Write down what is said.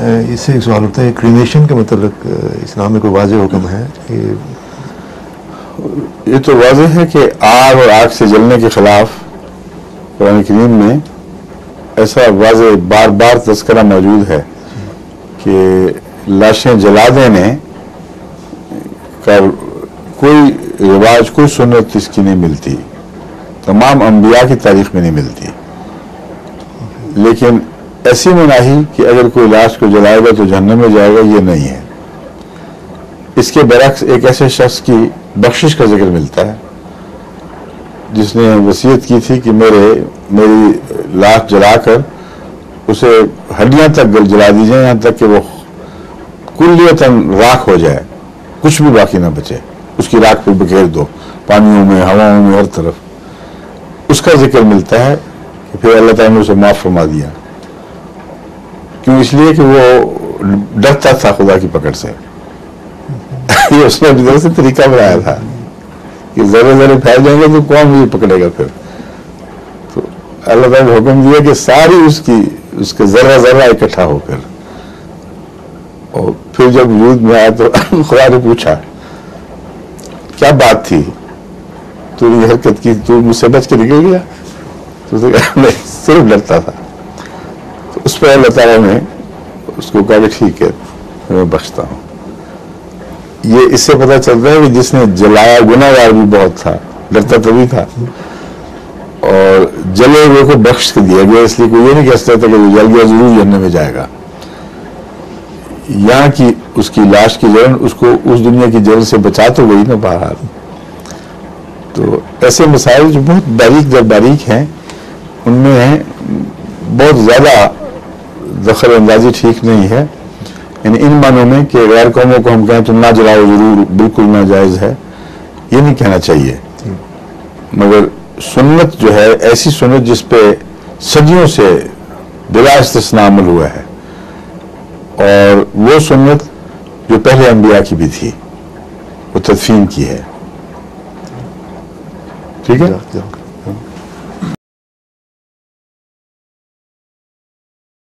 اس سے ایک سوال ہوتا ہے، کریمیشن کے متعلق اسلام میں کوئی واضح حکم ہے کہ یہ تو واضح ہے کہ آگ اور آگ سے جلنے کے خلاف قرآن کریم میں ایسا واضح بار بار تذکرہ موجود ہے کہ لاشیں جلا دینے کا کوئی رواج، کوئی سنت اس کی نہیں ملتی، تمام انبیاء کی تاریخ میں نہیں ملتی. لیکن ایسی مناہی کہ اگر کوئی لاش کو جلائے گا تو جہنم میں جائے گا، یہ نہیں ہے. اس کے برعکس ایک ایسے شخص کی بخشش کا ذکر ملتا ہے جس نے وصیت کی تھی کہ میری لاش جلا کر اسے ہڈیاں تک جلا دی جائیں، یہاں تک کہ وہ کلیتاً راکھ ہو جائے، کچھ بھی باقی نہ بچے، اس کی راکھ پہ بکھیر دو پانیوں میں، ہواؤں میں، ہر طرف. اس کا ذکر ملتا ہے کہ پھر اللہ تعالیٰ نے اسے معاف فرما دیا. کیوں؟ اس لیے کہ وہ ڈرتا تھا خدا کی پکڑ سے. یہ اس نے اپنی طرف سے طریقہ بنایا تھا کہ ذرے ذرے پھیل جائیں گے تو کون مجھے پکڑے گا. پھر تو اللہ تعالیٰ نے حکم دیا کہ ساری اس کے ذرہ ذرہ اکٹھا ہو کر، اور پھر جب وجود میں آیا تو خدا نے پوچھا کیا بات تھی، تو یہ حرکت کی، تو مجھ سے بچ کے نکل گیا؟ تو نہیں، صرف ڈرتا تھا. تو اس پہ اللہ تعالیٰ نے اس کو کہا کہ ٹھیک ہے میں بخشتا ہوں. یہ اس سے پتہ چلتا ہے کہ جس نے جلایا گناہ گار بھی بہت تھا، ڈرتا تبھی تھا، اور جلے ہوئے کو بخش کے دیا گیا. اس لیے کوئی یہ نہیں کہہ سکتا کہ وہ جل گیا ضرور جنت میں جائے گا. یہاں کی اس کی لاش کی جلن اس کو اس دنیا کی جلن سے بچا تو گئی نا بہرحال. تو ایسے مسائل جو بہت باریک در باریک ہیں، ان میں بہت زیادہ دخل اندازی ٹھیک نہیں ہے. یعنی ان معنوں میں کہ غیر قوموں کو ہم کہیں تو نہ جلاؤ ضرور، بالکل ناجائز ہے، یہ نہیں کہنا چاہیے. مگر سنت جو ہے ایسی سنت جس پہ صدیوں سے بلا استثناء عمل ہوا ہے، اور وہ سنت جو پہلے انبیاء کی بھی تھی، وہ تدفین کی ہے. ٹھیک ہے.